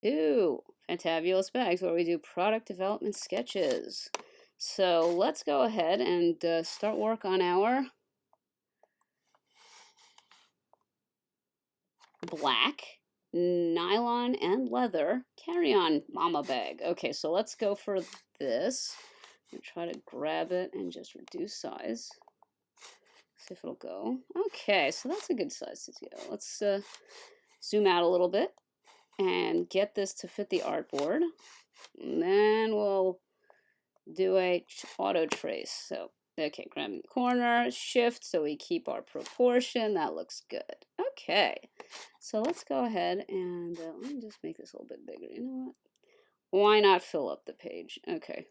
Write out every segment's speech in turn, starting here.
Ooh, Fantabulous Bags, where we do product development sketches. So let's go ahead and start work on our black nylon and leather carry-on mama bag. Okay, so let's go for this. I'm gonna try to grab it and just reduce size. See if it'll go. Okay, so that's a good size to go. Let's zoom out a little bit and get this to fit the artboard. And then we'll do a auto trace. So, okay, grabbing the corner, shift so we keep our proportion. That looks good. Okay, so let's go ahead and let me just make this a little bit bigger. You know what? Why not fill up the page? Okay.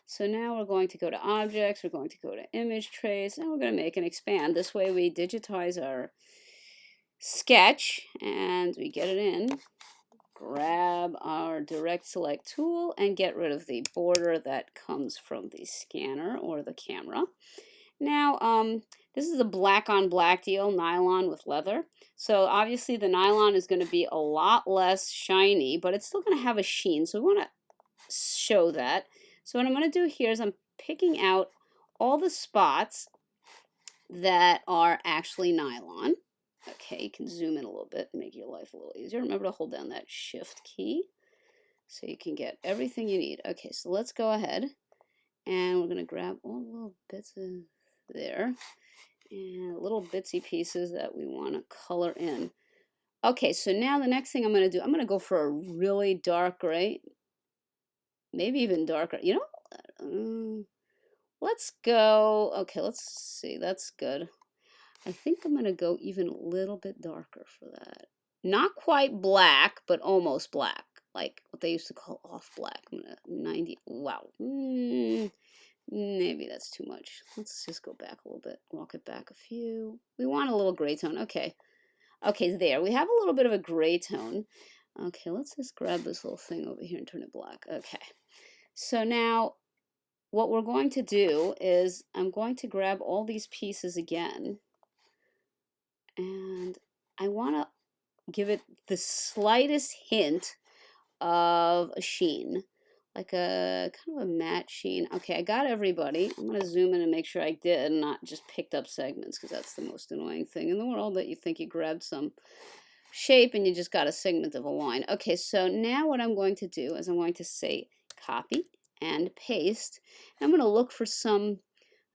So now we're going to go to objects, we're going to go to image trace, and we're going to make and expand. This way we digitize our sketch and we get it in. Grab our direct select tool and get rid of the border that comes from the scanner or the camera. Now, this is a black on black deal, nylon with leather. So obviously the nylon is going to be a lot less shiny, but it's still going to have a sheen. So we want to show that. So what I'm going to do here is I'm picking out all the spots that are actually nylon. Okay, you can zoom in a little bit and make your life a little easier. Remember to hold down that shift key so you can get everything you need. Okay, so let's go ahead and we're going to grab all the little bits of there and little bitsy pieces that we want to color in. Okay, so now the next thing I'm going to do, I'm going to go for a really dark gray. Maybe even darker. You know, let's go. Okay, let's see. That's good. I think I'm going to go even a little bit darker for that. Not quite black, but almost black. Like what they used to call off black. I'm going to 90. Wow. Maybe that's too much. Let's just go back a little bit. Walk it back a few. We want a little gray tone. Okay. Okay, there. We have a little bit of a gray tone. Okay, let's just grab this little thing over here and turn it black. Okay. So now what we're going to do is I'm going to grab all these pieces again and I want to give it the slightest hint of a sheen, like a kind of a matte sheen. Okay, I got everybody. I'm going to zoom in and make sure I did and not just picked up segments because that's the most annoying thing in the world, that you think you grabbed some shape and you just got a segment of a line. Okay, so now what I'm going to do is I'm going to say copy and paste. I'm going to look for some,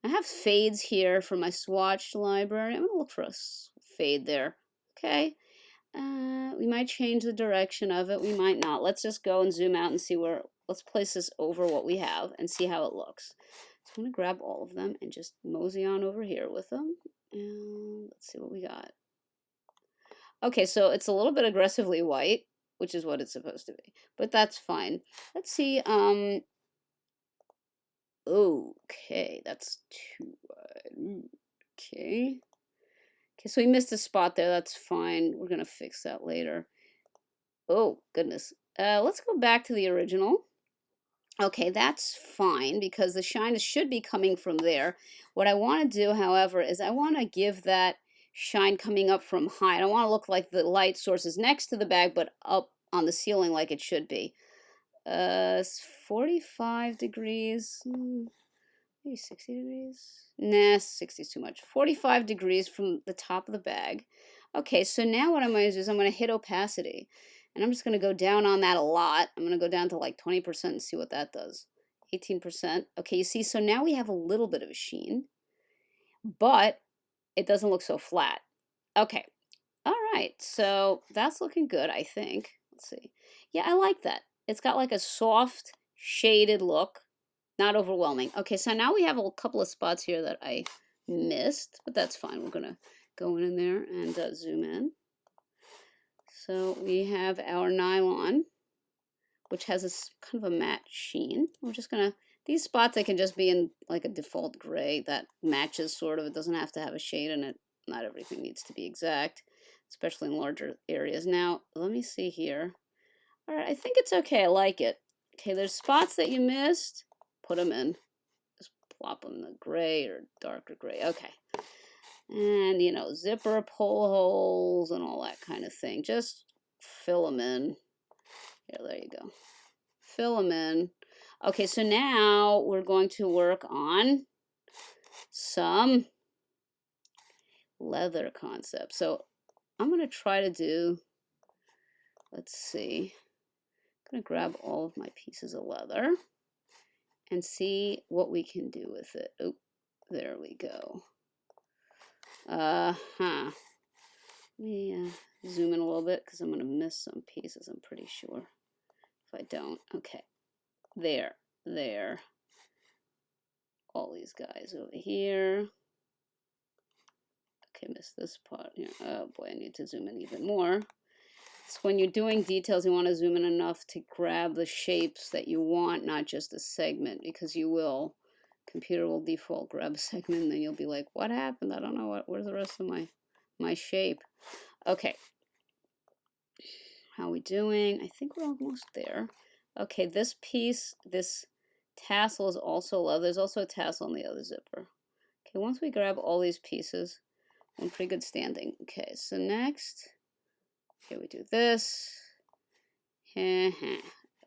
I have fades here for my swatch library. I'm going to look for a fade there. Okay, we might change the direction of it. We might not. Let's just go and zoom out and see where, let's place this over what we have and see how it looks. So I'm going to grab all of them and just mosey on over here with them. And let's see what we got. Okay, so it's a little bit aggressively white, which is what it's supposed to be, but that's fine. Let's see, okay, that's too wide. Okay. Okay, so we missed a spot there. That's fine. We're going to fix that later. Oh, goodness. Let's go back to the original. Okay, that's fine because the shine should be coming from there. What I want to do, however, is I want to give that shine coming up from high. I don't want to look like the light source is next to the bag, but up on the ceiling like it should be. 45 degrees, maybe 60 degrees. Nah, 60 is too much. 45 degrees from the top of the bag. Okay, so now what I'm going to do is I'm going to hit opacity. And I'm just going to go down on that a lot. I'm going to go down to like 20% and see what that does. 18%. Okay, you see, so now we have a little bit of a sheen, but it doesn't look so flat. Okay, all right, so that's looking good, I think. Let's see. Yeah, I like that. It's got like a soft, shaded look, not overwhelming. Okay, so now we have a couple of spots here that I missed, but that's fine. We're going to go in there and zoom in. So we have our nylon, which has this kind of a matte sheen. We're just gonna, these spots I can just be in like a default gray that matches sort of. It doesn't have to have a shade in it. Not everything needs to be exact, especially in larger areas. Now, let me see here. All right, I think it's okay. I like it. Okay, there's spots that you missed. Put them in. Just plop them in the gray or darker gray. Okay. And, you know, zipper pull holes and all that kind of thing. Just fill them in. Here, there you go. Fill them in. Okay, so now we're going to work on some leather concept. So I'm going to try to do, let's see, I'm going to grab all of my pieces of leather and see what we can do with it. Oh, there we go. Let me zoom in a little bit because I'm going to miss some pieces, I'm pretty sure. If I don't, okay. There. All these guys over here. Okay, missed this part here. Oh boy, I need to zoom in even more. So when you're doing details, you want to zoom in enough to grab the shapes that you want, not just a segment, because you will. Computer will default grab a segment, and then you'll be like, what happened? I don't know. Where's the rest of my shape? Okay. How are we doing? I think we're almost there. Okay, this piece, this tassel is also leather. There's also a tassel on the other zipper. Okay, once we grab all these pieces, we're in pretty good standing. Okay, so next, okay, we do this.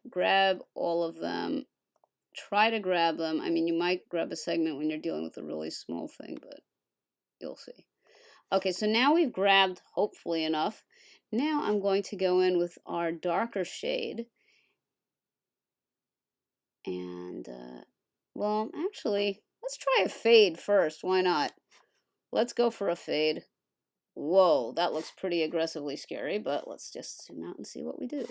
Grab all of them. Try to grab them. I mean, you might grab a segment when you're dealing with a really small thing, but you'll see. Okay, so now we've grabbed, hopefully, enough. Now I'm going to go in with our darker shade. And, well, actually, let's try a fade first. Why not? Let's go for a fade. Whoa, that looks pretty aggressively scary, but let's just zoom out and see what we did.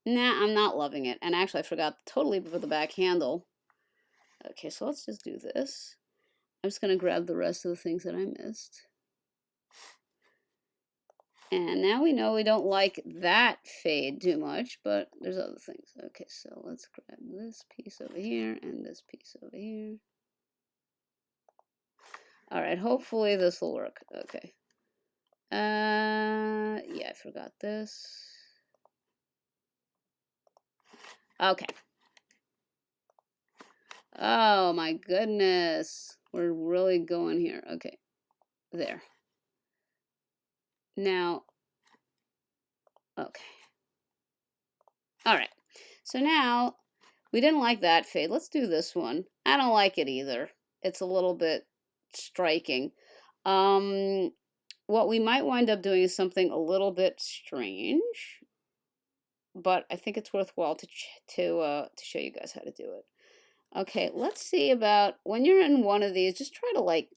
Nah, I'm not loving it. And actually, I forgot totally for the back handle. Okay, so let's just do this. I'm just going to grab the rest of the things that I missed. And now we know we don't like that fade too much, but there's other things. Okay, so let's grab this piece over here and this piece over here. All right, hopefully this will work. Okay. Yeah, I forgot this. Okay. Oh my goodness. We're really going here. Okay. There. Now, okay. All right. So now, we didn't like that fade. Let's do this one. I don't like it either. It's a little bit striking. What we might wind up doing is something a little bit strange, but I think it's worthwhile to show you guys how to do it. Okay, let's see about when you're in one of these, just try to like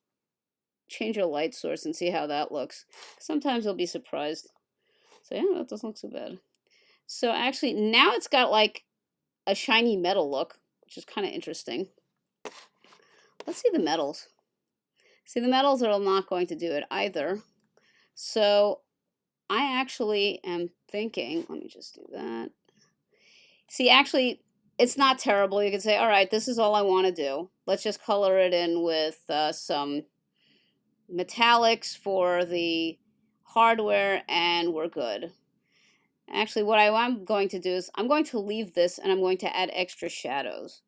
change your light source and see how that looks. Sometimes you'll be surprised. So yeah, that doesn't look so bad. So actually now it's got like a shiny metal look, which is kind of interesting. Let's see the metals. See, the metals are not going to do it either. So I actually am thinking, let me just do that. See, actually, it's not terrible. You can say, all right, this is all I want to do. Let's just color it in with some metallics for the hardware, and we're good. Actually, what I'm going to do is I'm going to leave this, and I'm going to add extra shadows.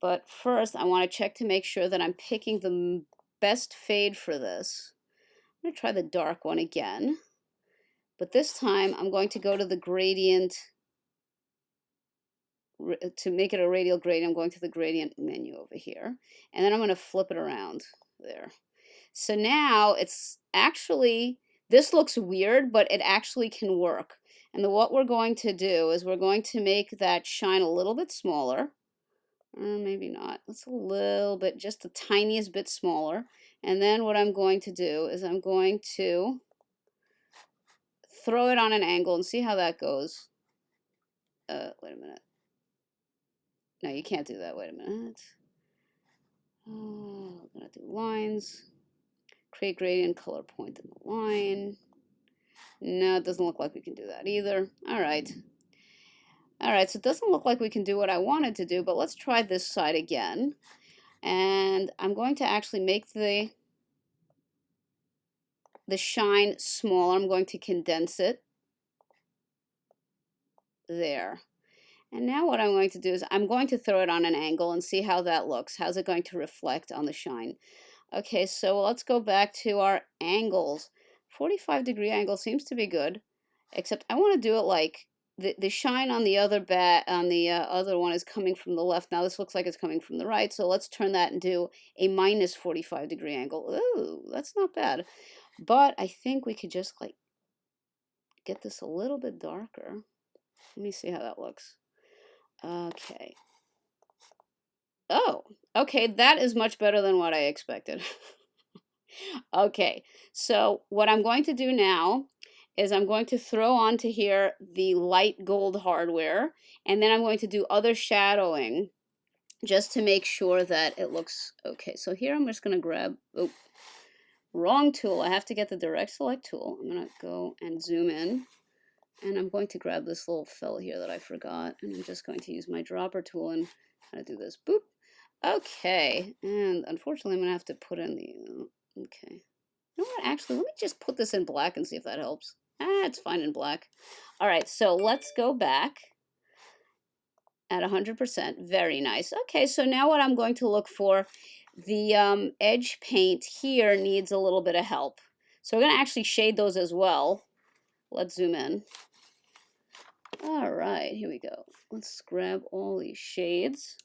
But first, I want to check to make sure that I'm picking the best fade for this. I'm going to try the dark one again. But this time, I'm going to go to the gradient. To make it a radial gradient, I'm going to the gradient menu over here. And then I'm going to flip it around there. So now it's actually, this looks weird, but it actually can work. And what we're going to do is we're going to make that shine a little bit smaller. Or maybe not. It's a little bit, just the tiniest bit smaller. And then what I'm going to do is I'm going to throw it on an angle and see how that goes. Wait a minute. No, you can't do that. Wait a minute. I'm going to do lines. Create gradient, color point in the line. No, it doesn't look like we can do that either. All right. All right, so it doesn't look like we can do what I wanted to do, but let's try this side again. And I'm going to actually make the shine smaller. I'm going to condense it. There. And now what I'm going to do is I'm going to throw it on an angle and see how that looks. How's it going to reflect on the shine? Okay, so let's go back to our angles. 45-degree angle seems to be good. Except I want to do it like the shine on the other other one is coming from the left. Now this looks like it's coming from the right, so let's turn that and do a minus 45-degree angle. Ooh, that's not bad. But I think we could just like get this a little bit darker. Let me see how that looks. Okay. Oh, okay, that is much better than what I expected. Okay, so what I'm going to do now is I'm going to throw onto here the light gold hardware, and then I'm going to do other shadowing just to make sure that it looks okay. So here I'm just going to grab, oh, wrong tool. I have to get the direct select tool. I'm going to go and zoom in, and I'm going to grab this little fella here that I forgot, and I'm just going to use my dropper tool and kind of do this. Boop. Okay, and unfortunately I'm going to have to put in the, okay. You know what, actually, let me just put this in black and see if that helps. Ah, it's fine in black. All right, so let's go back at 100%. Very nice. Okay, so now what I'm going to look for, the edge paint here needs a little bit of help. So we're going to actually shade those as well. Let's zoom in. All right, here we go. Let's grab all these shades.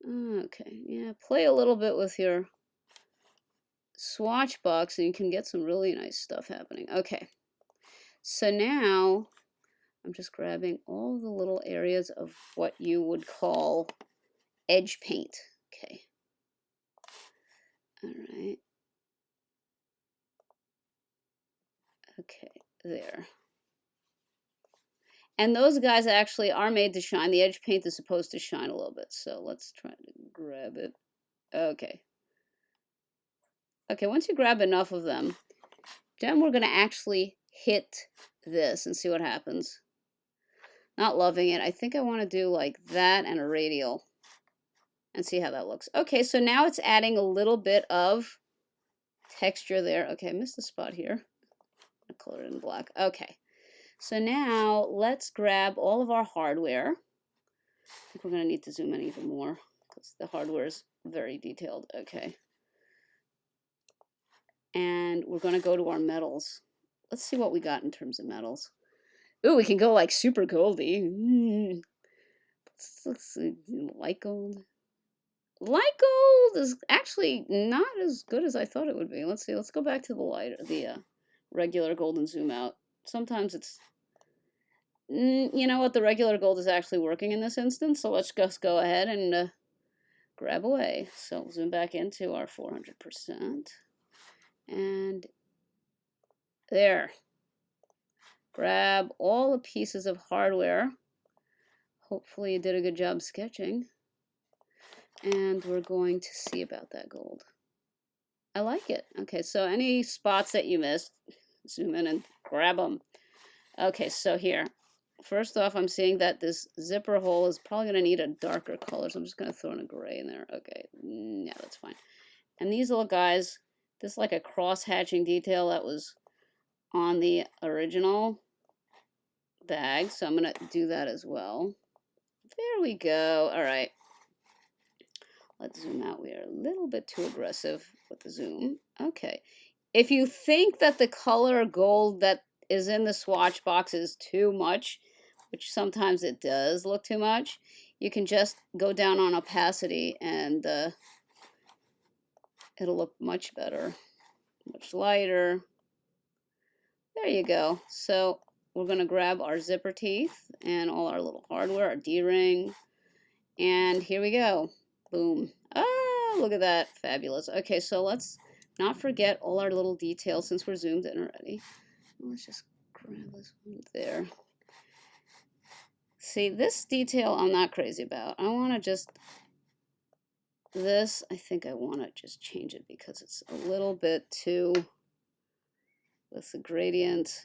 Okay, yeah, play a little bit with your swatch box and you can get some really nice stuff happening. Okay, so now I'm just grabbing all the little areas of what you would call edge paint. Okay, all right, okay, there. And those guys actually are made to shine. The edge paint is supposed to shine a little bit, so let's try to grab it. Okay. Okay, once you grab enough of them, then we're going to actually hit this and see what happens. Not loving it. I think I want to do like that and a radial and see how that looks. Okay, so now it's adding a little bit of texture there. Okay, I missed a spot here. I'll color it in black. Okay, so now let's grab all of our hardware. I think we're going to need to zoom in even more because the hardware is very detailed. Okay. And we're going to go to our metals. Let's see what we got in terms of metals. Ooh, we can go like super goldy. Let's see, light gold. Light gold is actually not as good as I thought it would be. Let's see. Let's go back to the regular gold and zoom out. Sometimes it's, you know what? The regular gold is actually working in this instance. So let's just go ahead and grab away. So zoom back into our 400%. And there. Grab all the pieces of hardware. Hopefully you did a good job sketching. And we're going to see about that gold. I like it. Okay, so any spots that you missed, zoom in and grab them. Okay, so here. First off, I'm seeing that this zipper hole is probably going to need a darker color, so I'm just going to throw in a gray in there. Okay, yeah, that's fine. And these little guys, this is like a cross-hatching detail that was on the original bag, so I'm going to do that as well. There we go. All right. Let's zoom out. We are a little bit too aggressive with the zoom. Okay. If you think that the color gold that is in the swatch box is too much, which sometimes it does look too much, you can just go down on opacity and it'll look much better, much lighter. There you go. So we're going to grab our zipper teeth and all our little hardware, our D-ring, and here we go. Boom. Oh, look at that. Fabulous. Okay, so let's not forget all our little details since we're zoomed in already. Let's just grab this one there. See, this detail I'm not crazy about. I want to just, this, I think I want to just change it because it's a little bit too, with the gradient.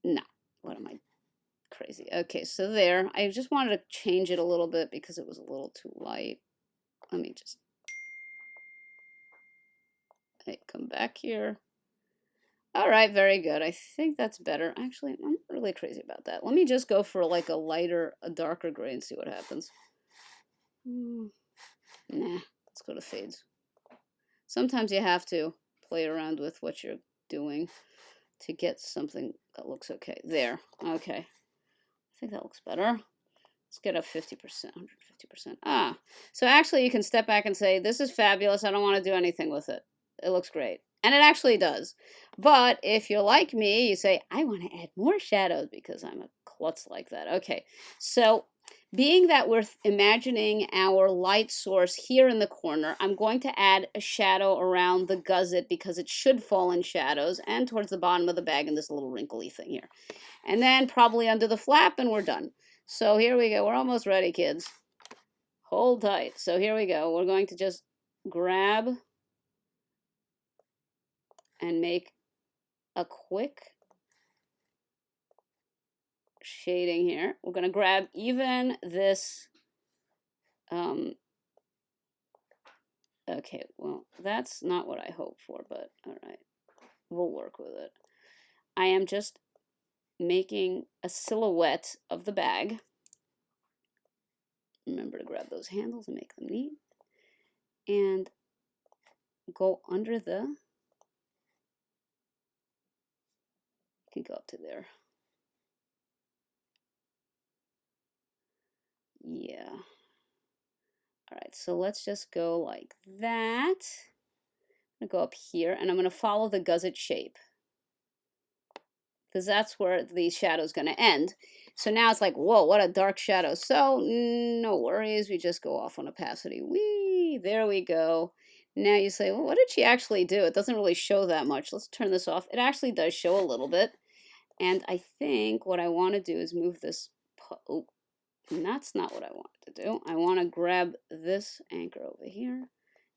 No, what am I crazy? Okay, so there. I just wanted to change it a little bit because it was a little too light. Let me just come back here. All right, very good. I think that's better. Actually, I'm not really crazy about that. Let me just go for like a darker gray and see what happens. Nah, let's go to fades. Sometimes you have to play around with what you're doing to get something that looks okay. There. Okay. I think that looks better. Let's get a 50%, 150%. Ah, so actually you can step back and say, this is fabulous. I don't want to do anything with it. It looks great. And it actually does. But if you're like me, you say, I want to add more shadows because I'm a klutz like that. Okay, so being that we're imagining our light source here in the corner, I'm going to add a shadow around the gusset because it should fall in shadows and towards the bottom of the bag in this little wrinkly thing here. And then probably under the flap and we're done. So here we go. We're almost ready, kids. Hold tight. So here we go. We're going to just grab and make a quick shading here. We're going to grab even this. Okay, well, that's not what I hoped for, but all right. We'll work with it. I am just making a silhouette of the bag. Remember to grab those handles and make them neat. And go under the, you can go up to there. Yeah. All right, so let's just go like that. I'm gonna go up here and I'm gonna follow the gusset shape because that's where the shadow's gonna end. So now it's like, whoa, what a dark shadow. So no worries, we just go off on opacity. Whee, there we go. Now you say, well, what did she actually do? It doesn't really show that much. Let's turn this off. It actually does show a little bit. And I think what I want to do is move this. Oh, and that's not what I want to do. I want to grab this anchor over here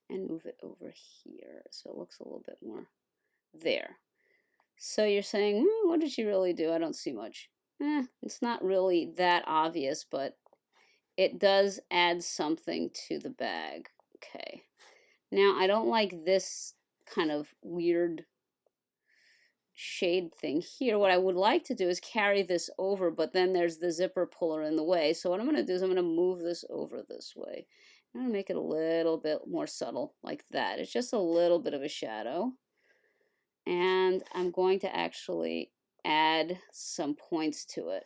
and move it over here so it looks a little bit more there. So you're saying, what did she really do? I don't see much. It's not really that obvious, but it does add something to the bag. Okay. Now, I don't like this kind of weird shade thing here. What I would like to do is carry this over, but then there's the zipper puller in the way. So what I'm going to do is I'm going to move this over this way. I'm going to make it a little bit more subtle like that. It's just a little bit of a shadow. And I'm going to actually add some points to it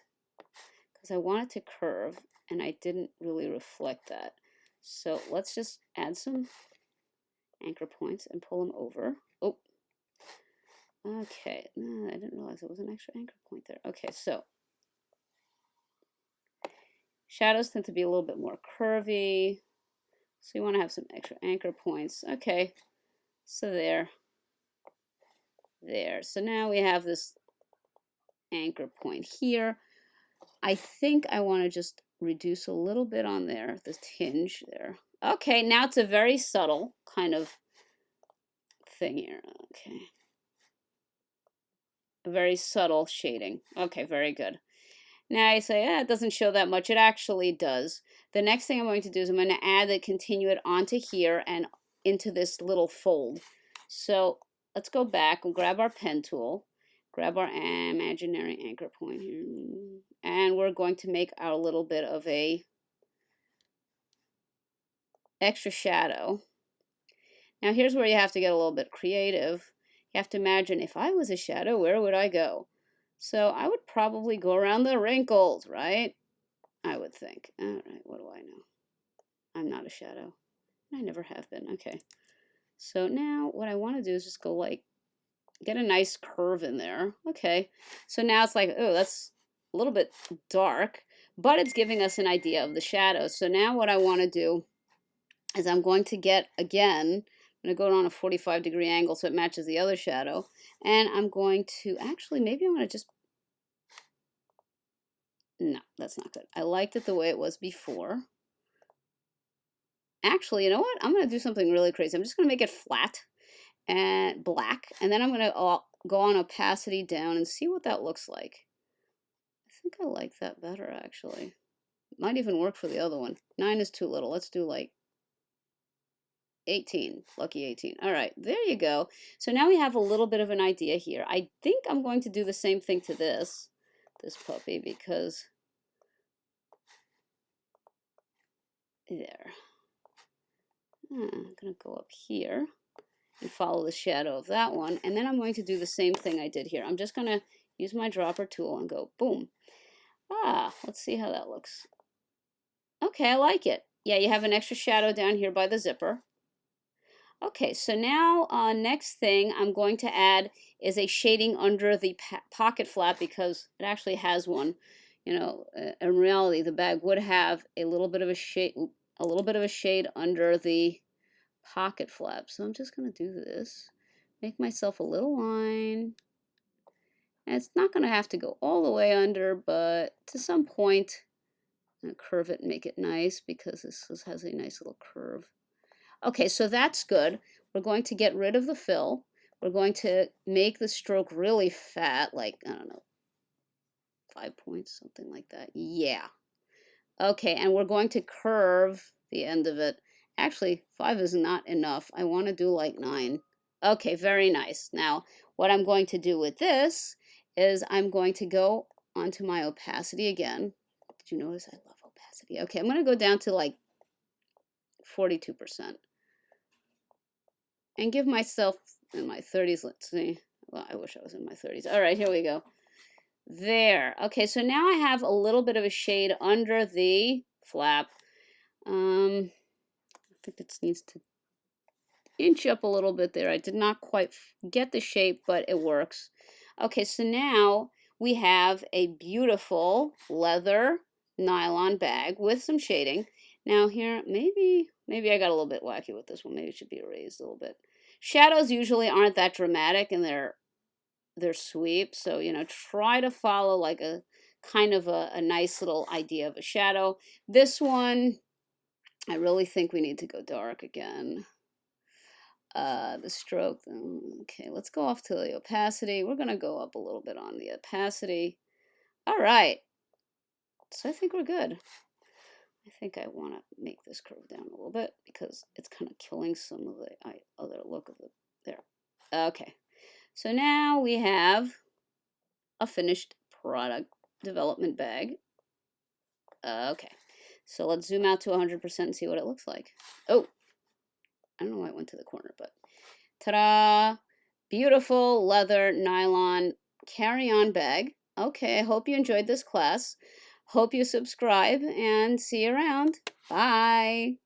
because I want it to curve and I didn't really reflect that. So let's just add some anchor points and pull them over. Oh, okay. No, I didn't realize there was an extra anchor point there. Okay, so shadows tend to be a little bit more curvy. So you want to have some extra anchor points. Okay, so there. So now we have this anchor point here. I think I want to just reduce a little bit on there, this hinge there. Okay, now it's a very subtle kind of thing here. Okay. A very subtle shading. Okay, very good. Now I say, it doesn't show that much. It actually does. The next thing I'm going to do is I'm going to add the continue it onto here and into this little fold. So let's go back and grab our pen tool, grab our imaginary anchor point here, and we're going to make our little bit of a extra shadow. Now here's where you have to get a little bit creative. You have to imagine, if I was a shadow, where would I go? So I would probably go around the wrinkles, right? I would think. All right, what do I know? I'm not a shadow. I never have been. Okay. So now what I want to do is just go like, get a nice curve in there. Okay. So now it's like, oh, that's a little bit dark, but it's giving us an idea of the shadow. So now what I want to do is I'm going to get, again, I'm going to go on a 45-degree angle so it matches the other shadow. And I'm going to, actually, maybe I'm going to just, no, that's not good. I liked it the way it was before. Actually, you know what? I'm going to do something really crazy. I'm just going to make it flat and black. And then I'm going to go on opacity down and see what that looks like. I think I like that better, actually. Might even work for the other one. 9 is too little. Let's do like 18. Lucky 18. All right, there you go. So now we have a little bit of an idea here. I think I'm going to do the same thing to this puppy, because there. I'm going to go up here and follow the shadow of that one. And then I'm going to do the same thing I did here. I'm just going to use my dropper tool and go boom. Ah, let's see how that looks. Okay, I like it. Yeah, you have an extra shadow down here by the zipper. Okay, so now next thing I'm going to add is a shading under the pocket flap because it actually has one. You know, in reality, the bag would have a little bit of a shade under the pocket flap. So I'm just going to do this, make myself a little line. And it's not going to have to go all the way under, but to some point, curve it and make it nice because this has a nice little curve. Okay, so that's good. We're going to get rid of the fill. We're going to make the stroke really fat, like, I don't know, 5 points, something like that. Yeah. Okay, and we're going to curve the end of it. Actually, 5 is not enough. I want to do like 9. Okay, very nice. Now, what I'm going to do with this is I'm going to go onto my opacity again. Did you notice I love opacity? Okay, I'm going to go down to like 42%. And give myself in my 30s, let's see. Well, I wish I was in my 30s. All right, here we go. There. Okay, so now I have a little bit of a shade under the flap. I think this needs to inch up a little bit there. I did not quite get the shape, but it works. Okay, so now we have a beautiful leather nylon bag with some shading. Now here, maybe I got a little bit wacky with this one. Maybe it should be erased a little bit. Shadows usually aren't that dramatic in their sweep, so you know, try to follow like a kind of a nice little idea of a shadow. This one, I really think we need to go dark again. The stroke. Okay, let's go off to the opacity. We're gonna go up a little bit on the opacity. All right. So I think we're good. I think I want to make this curve down a little bit because it's kind of killing some of the other look of it. There. Okay. So now we have a finished product development bag. Okay. So let's zoom out to 100% and see what it looks like. Oh, I don't know why I went to the corner, but ta-da! Beautiful leather nylon carry-on bag. Okay, I hope you enjoyed this class. Hope you subscribe and see you around. Bye.